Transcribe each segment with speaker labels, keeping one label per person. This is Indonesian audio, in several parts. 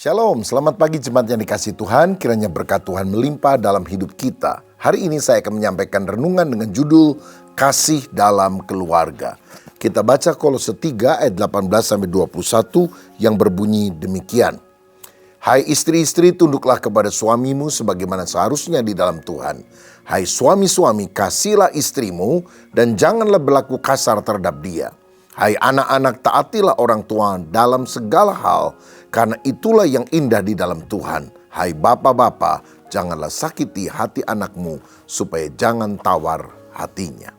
Speaker 1: Shalom, selamat pagi jemaat yang dikasihi Tuhan, kiranya berkat Tuhan melimpah dalam hidup kita. Hari ini saya akan menyampaikan renungan dengan judul Kasih dalam Keluarga. Kita baca Kolose 3 ayat 18-21 yang berbunyi demikian. Hai istri-istri, tunduklah kepada suamimu sebagaimana seharusnya di dalam Tuhan. Hai suami-suami, kasihilah istrimu dan janganlah berlaku kasar terhadap dia. Hai anak-anak, taatilah orang tua dalam segala hal, karena itulah yang indah di dalam Tuhan. Hai bapak-bapak, janganlah sakiti hati anakmu, supaya jangan tawar hatinya.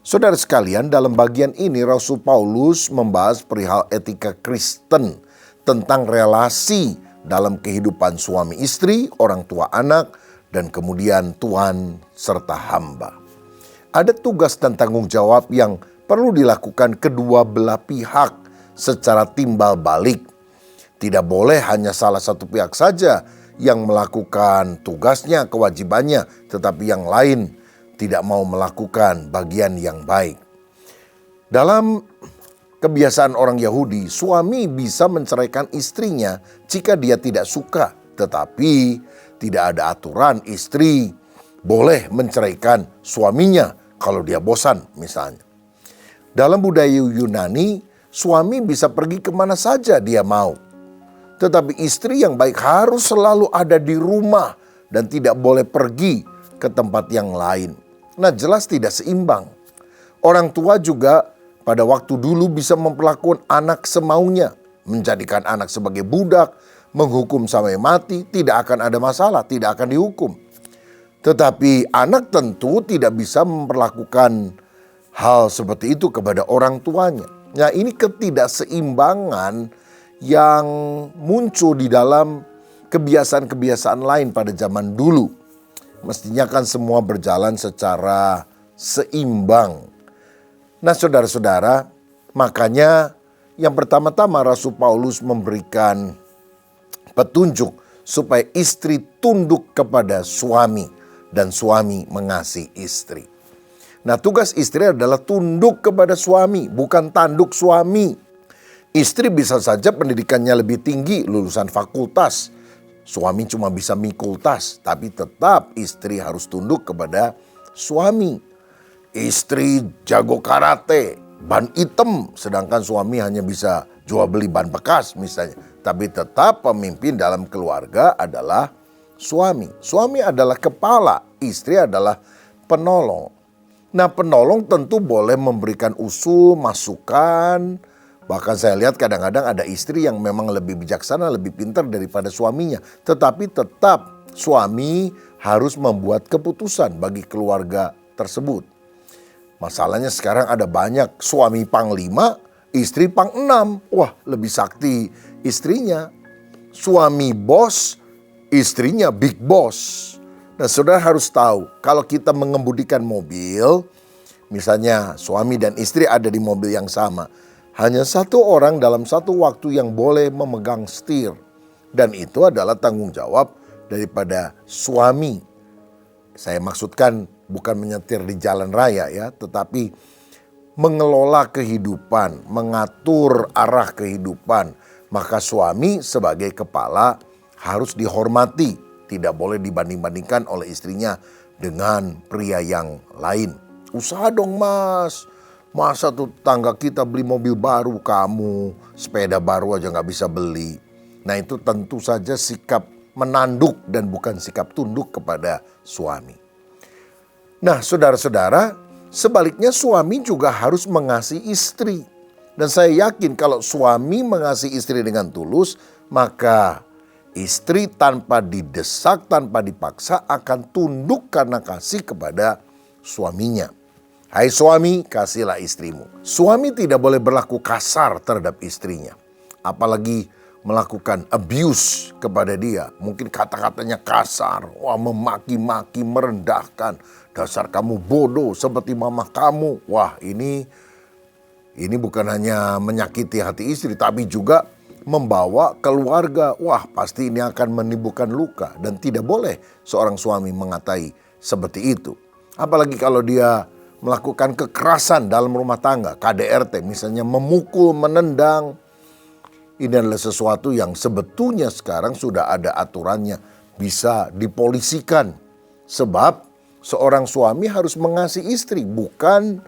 Speaker 1: Saudara sekalian, dalam bagian ini Rasul Paulus membahas perihal etika Kristen tentang relasi dalam kehidupan suami istri, orang tua anak, dan kemudian Tuhan serta hamba. Ada tugas dan tanggung jawab yang perlu dilakukan kedua belah pihak secara timbal balik. Tidak boleh hanya salah satu pihak saja yang melakukan tugasnya, kewajibannya, tetapi yang lain tidak mau melakukan bagian yang baik. Dalam kebiasaan orang Yahudi, suami bisa menceraikan istrinya jika dia tidak suka, tetapi tidak ada aturan istri boleh menceraikan suaminya kalau dia bosan misalnya. Dalam budaya Yunani, suami bisa pergi kemana saja dia mau. Tetapi istri yang baik harus selalu ada di rumah dan tidak boleh pergi ke tempat yang lain. Nah, jelas tidak seimbang. Orang tua juga pada waktu dulu bisa memperlakukan anak semaunya. Menjadikan anak sebagai budak, menghukum sampai mati, tidak akan ada masalah, tidak akan dihukum. Tetapi anak tentu tidak bisa memperlakukan hal seperti itu kepada orang tuanya. Nah, ini ketidakseimbangan yang muncul di dalam kebiasaan-kebiasaan lain pada zaman dulu. Mestinya kan semua berjalan secara seimbang. Nah, saudara-saudara, makanya yang pertama-tama Rasul Paulus memberikan petunjuk supaya istri tunduk kepada suami dan suami mengasihi istri. Nah, tugas istri adalah tunduk kepada suami, bukan tanduk suami. Istri bisa saja pendidikannya lebih tinggi, lulusan fakultas. Suami cuma bisa mikultas, tapi tetap istri harus tunduk kepada suami. Istri jago karate, ban hitam, sedangkan suami hanya bisa jual beli ban bekas misalnya. Tapi tetap pemimpin dalam keluarga adalah suami. Suami adalah kepala, istri adalah penolong. Nah, penolong tentu boleh memberikan usul, masukan. Bahkan saya lihat kadang-kadang ada istri yang memang lebih bijaksana, lebih pintar daripada suaminya. Tetapi tetap suami harus membuat keputusan bagi keluarga tersebut. Masalahnya sekarang ada banyak suami panglima, istri pang 6. Wah, lebih sakti istrinya. Suami bos, istrinya big boss. Nah, saudara harus tahu, kalau kita mengemudikan mobil, misalnya suami dan istri ada di mobil yang sama, hanya satu orang dalam satu waktu yang boleh memegang setir. Dan itu adalah tanggung jawab daripada suami. Saya maksudkan bukan menyetir di jalan raya ya, tetapi mengelola kehidupan, mengatur arah kehidupan. Maka suami sebagai kepala harus dihormati. Tidak boleh dibanding-bandingkan oleh istrinya dengan pria yang lain. Usaha dong mas, masa tuh tetangga kita beli mobil baru, kamu sepeda baru aja gak bisa beli. Nah, itu tentu saja sikap menanduk dan bukan sikap tunduk kepada suami. Nah, saudara-saudara, sebaliknya suami juga harus mengasihi istri. Dan saya yakin kalau suami mengasihi istri dengan tulus, maka istri tanpa didesak, tanpa dipaksa akan tunduk karena kasih kepada suaminya. Hai suami, kasihilah istrimu. Suami tidak boleh berlaku kasar terhadap istrinya. Apalagi melakukan abuse kepada dia. Mungkin kata-katanya kasar, wah memaki-maki, merendahkan. Dasar kamu bodoh seperti mama kamu. Wah, ini bukan hanya menyakiti hati istri, tapi juga membawa keluarga. Wah, pasti ini akan menimbulkan luka. Dan tidak boleh seorang suami mengatai seperti itu. Apalagi kalau dia melakukan kekerasan dalam rumah tangga, KDRT misalnya, memukul, menendang. Ini adalah sesuatu yang sebetulnya sekarang sudah ada aturannya, bisa dipolisikan. Sebab seorang suami harus mengasihi istri, bukan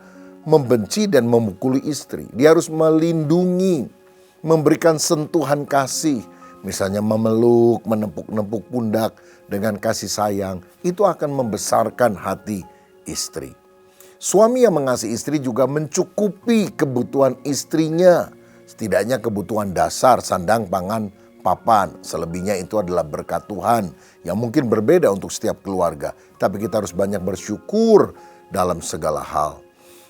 Speaker 1: membenci dan memukuli istri. Dia harus melindungi, memberikan sentuhan kasih. Misalnya memeluk, menepuk-nepuk pundak dengan kasih sayang. Itu akan membesarkan hati istri. Suami yang mengasihi istri juga mencukupi kebutuhan istrinya. Setidaknya kebutuhan dasar, sandang, pangan, papan. Selebihnya itu adalah berkat Tuhan yang mungkin berbeda untuk setiap keluarga. Tapi kita harus banyak bersyukur dalam segala hal.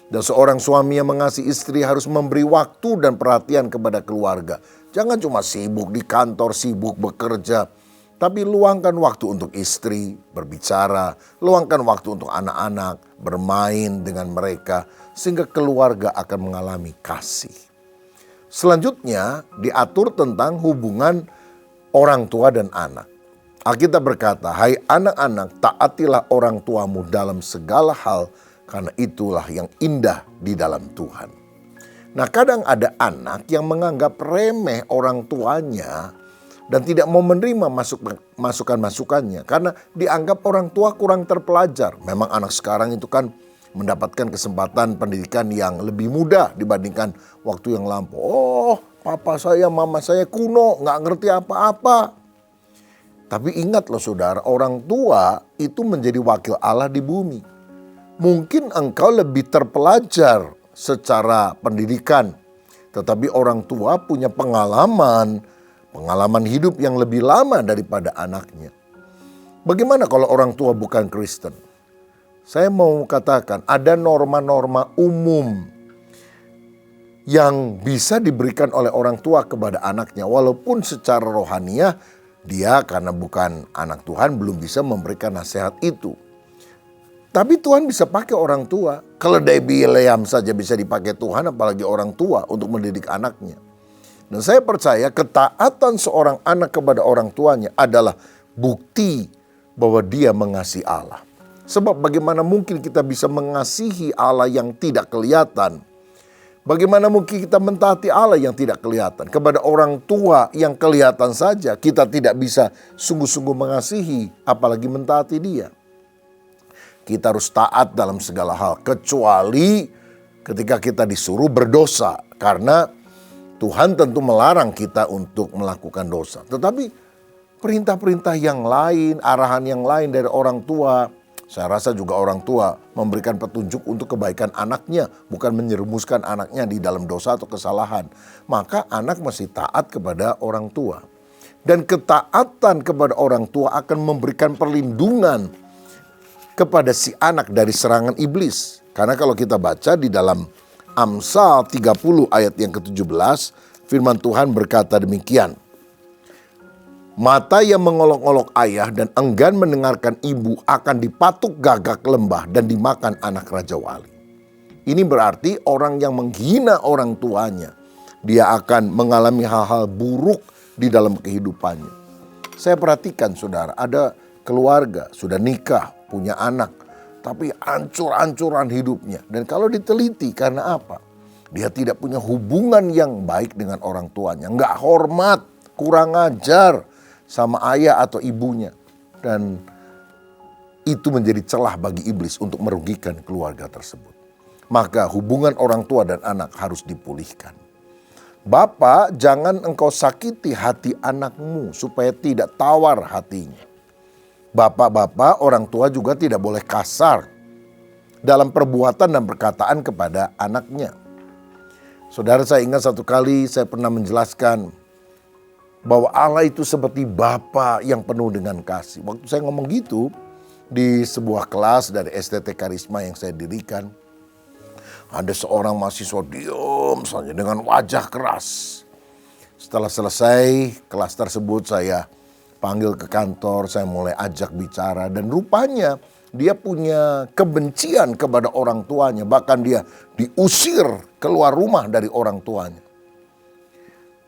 Speaker 1: Dan seorang suami yang mengasihi istri harus memberi waktu dan perhatian kepada keluarga. Jangan cuma sibuk di kantor, sibuk bekerja. Tapi luangkan waktu untuk istri, berbicara. Luangkan waktu untuk anak-anak, bermain dengan mereka. Sehingga keluarga akan mengalami kasih. Selanjutnya diatur tentang hubungan orang tua dan anak. Alkitab berkata, "Hai anak-anak, taatilah orang tuamu dalam segala hal, karena itulah yang indah di dalam Tuhan." Nah, kadang ada anak yang menganggap remeh orang tuanya dan tidak mau menerima masukan-masukannya karena dianggap orang tua kurang terpelajar. Memang anak sekarang itu kan mendapatkan kesempatan pendidikan yang lebih mudah dibandingkan waktu yang lampau. Oh, papa saya, mama saya kuno, nggak ngerti apa-apa. Tapi ingat loh saudara, orang tua itu menjadi wakil Allah di bumi. Mungkin engkau lebih terpelajar secara pendidikan, tetapi orang tua punya pengalaman hidup yang lebih lama daripada anaknya. Bagaimana kalau orang tua bukan Kristen? Saya mau katakan ada norma-norma umum yang bisa diberikan oleh orang tua kepada anaknya. Walaupun secara rohaniah dia karena bukan anak Tuhan belum bisa memberikan nasihat itu. Tapi Tuhan bisa pakai orang tua. Keledai Bileam saja bisa dipakai Tuhan, apalagi orang tua untuk mendidik anaknya. Dan saya percaya ketaatan seorang anak kepada orang tuanya adalah bukti bahwa dia mengasihi Allah. Sebab bagaimana mungkin kita bisa mengasihi Allah yang tidak kelihatan? Bagaimana mungkin kita mentaati Allah yang tidak kelihatan? Kepada orang tua yang kelihatan saja kita tidak bisa sungguh-sungguh mengasihi, apalagi mentaati dia. Kita harus taat dalam segala hal, kecuali ketika kita disuruh berdosa. Karena Tuhan tentu melarang kita untuk melakukan dosa. Tetapi perintah-perintah yang lain, arahan yang lain dari orang tua, saya rasa juga orang tua memberikan petunjuk untuk kebaikan anaknya, bukan menyerumuskan anaknya di dalam dosa atau kesalahan. Maka anak mesti taat kepada orang tua. Dan ketaatan kepada orang tua akan memberikan perlindungan kepada si anak dari serangan iblis. Karena kalau kita baca di dalam Amsal 30 ayat yang ke-17, firman Tuhan berkata demikian. Mata yang mengolok-olok ayah dan enggan mendengarkan ibu akan dipatuk gagak lembah dan dimakan anak raja wali. Ini berarti orang yang menghina orang tuanya, dia akan mengalami hal-hal buruk di dalam kehidupannya. Saya perhatikan saudara, ada keluarga, sudah nikah, punya anak, tapi hancur-hancuran hidupnya. Dan kalau diteliti karena apa? Dia tidak punya hubungan yang baik dengan orang tuanya, nggak hormat, kurang ajar sama ayah atau ibunya. Dan itu menjadi celah bagi iblis untuk merugikan keluarga tersebut. Maka hubungan orang tua dan anak harus dipulihkan. Bapak, jangan engkau sakiti hati anakmu supaya tidak tawar hatinya. Bapak-bapak, orang tua juga tidak boleh kasar dalam perbuatan dan perkataan kepada anaknya. Saudara, saya ingat satu kali saya pernah menjelaskan bahwa Allah itu seperti Bapa yang penuh dengan kasih. Waktu saya ngomong gitu di sebuah kelas dari STT Karisma yang saya dirikan, ada seorang mahasiswa diam saja dengan wajah keras. Setelah selesai kelas tersebut saya panggil ke kantor, saya mulai ajak bicara dan rupanya dia punya kebencian kepada orang tuanya. Bahkan dia diusir keluar rumah dari orang tuanya.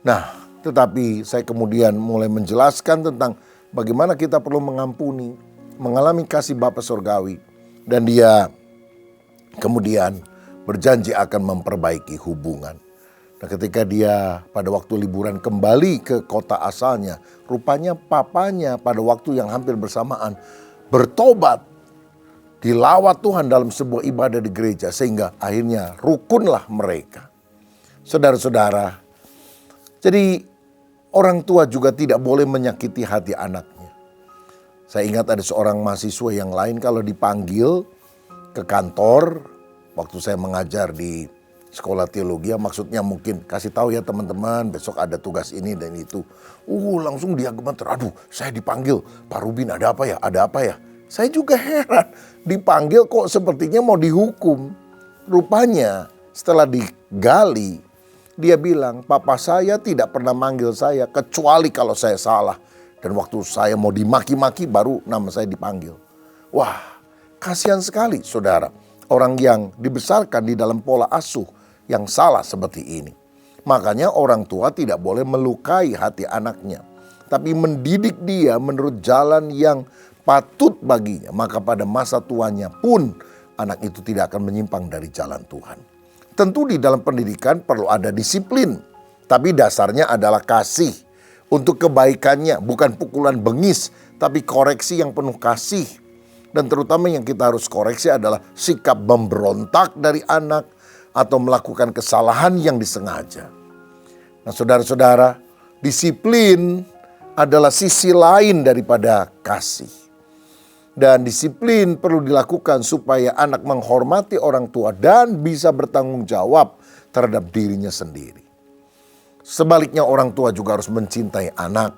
Speaker 1: Nah, tetapi saya kemudian mulai menjelaskan tentang bagaimana kita perlu mengampuni, mengalami kasih Bapa Surgawi. Dan dia kemudian berjanji akan memperbaiki hubungan. Dan ketika dia pada waktu liburan kembali ke kota asalnya, rupanya papanya pada waktu yang hampir bersamaan bertobat, dilawat Tuhan dalam sebuah ibadah di gereja, sehingga akhirnya rukunlah mereka. Saudara-saudara, jadi orang tua juga tidak boleh menyakiti hati anaknya. Saya ingat ada seorang mahasiswa yang lain kalau dipanggil ke kantor, waktu saya mengajar di sekolah teologi, maksudnya mungkin kasih tahu ya teman-teman, besok ada tugas ini dan itu. Langsung dia gemeter, aduh saya dipanggil, Pak Rubin ada apa ya, ada apa ya. Saya juga heran, dipanggil kok sepertinya mau dihukum. Rupanya setelah digali, dia bilang, papa saya tidak pernah manggil saya kecuali kalau saya salah. Dan waktu saya mau dimaki-maki baru nama saya dipanggil. Wah, kasihan sekali saudara. Orang yang dibesarkan di dalam pola asuh yang salah seperti ini. Makanya orang tua tidak boleh melukai hati anaknya. Tapi mendidik dia menurut jalan yang patut baginya. Maka pada masa tuanya pun anak itu tidak akan menyimpang dari jalan Tuhan. Tentu di dalam pendidikan perlu ada disiplin. Tapi dasarnya adalah kasih. Untuk kebaikannya, bukan pukulan bengis, tapi koreksi yang penuh kasih. Dan terutama yang kita harus koreksi adalah sikap memberontak dari anak atau melakukan kesalahan yang disengaja. Nah saudara-saudara, disiplin adalah sisi lain daripada kasih. Dan disiplin perlu dilakukan supaya anak menghormati orang tua dan bisa bertanggung jawab terhadap dirinya sendiri. Sebaliknya orang tua juga harus mencintai anak,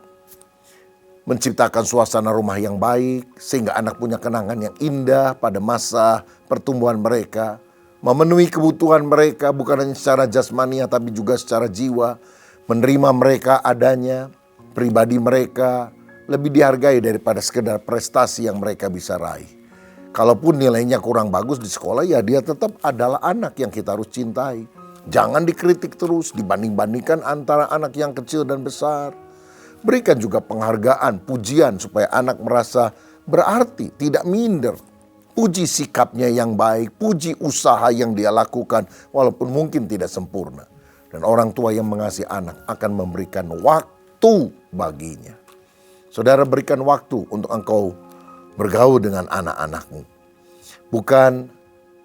Speaker 1: menciptakan suasana rumah yang baik sehingga anak punya kenangan yang indah pada masa pertumbuhan mereka, memenuhi kebutuhan mereka bukan hanya secara jasmani tapi juga secara jiwa, menerima mereka adanya, pribadi mereka lebih dihargai daripada sekedar prestasi yang mereka bisa raih. Kalaupun nilainya kurang bagus di sekolah, ya dia tetap adalah anak yang kita harus cintai. Jangan dikritik terus, dibanding-bandingkan antara anak yang kecil dan besar. Berikan juga penghargaan, pujian supaya anak merasa berarti, tidak minder. Puji sikapnya yang baik, puji usaha yang dia lakukan walaupun mungkin tidak sempurna. Dan orang tua yang mengasihi anak akan memberikan waktu baginya. Saudara, berikan waktu untuk engkau bergaul dengan anak-anakmu. Bukan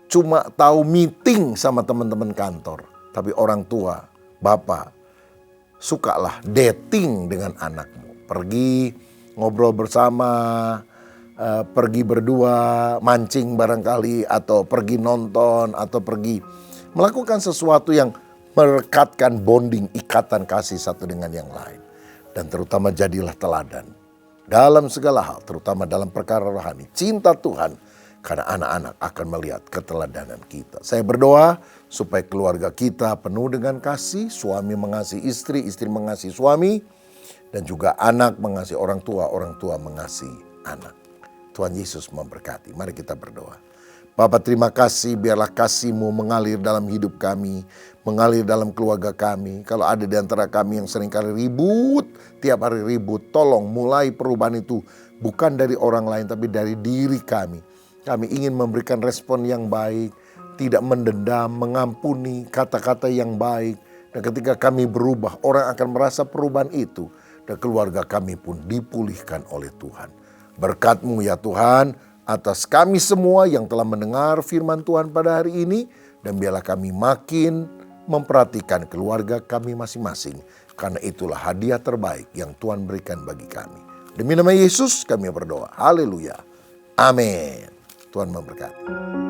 Speaker 1: cuma tahu meeting sama teman-teman kantor. Tapi orang tua, bapak, sukalah dating dengan anakmu. Pergi ngobrol bersama, pergi berdua, mancing barangkali, atau pergi nonton, atau pergi melakukan sesuatu yang merekatkan bonding, ikatan kasih satu dengan yang lain. Dan terutama jadilah teladan dalam segala hal, terutama dalam perkara rohani. Cinta Tuhan. Karena anak-anak akan melihat keteladanan kita. Saya berdoa supaya keluarga kita penuh dengan kasih. Suami mengasihi istri, istri mengasihi suami. Dan juga anak mengasihi orang tua mengasihi anak. Tuhan Yesus memberkati. Mari kita berdoa. Bapa, terima kasih, biarlah kasih-Mu mengalir dalam hidup kami. Mengalir dalam keluarga kami. Kalau ada di antara kami yang seringkali ribut, tiap hari ribut, tolong mulai perubahan itu bukan dari orang lain tapi dari diri kami. Kami ingin memberikan respon yang baik, tidak mendendam, mengampuni, kata-kata yang baik. Dan ketika kami berubah, orang akan merasa perubahan itu. Dan keluarga kami pun dipulihkan oleh Tuhan. Berkat-Mu ya Tuhan, atas kami semua yang telah mendengar firman Tuhan pada hari ini. Dan biarlah kami makin memperhatikan keluarga kami masing-masing. Karena itulah hadiah terbaik yang Tuhan berikan bagi kami. Demi nama Yesus kami berdoa. Haleluya. Amin. Tuhan memberkati.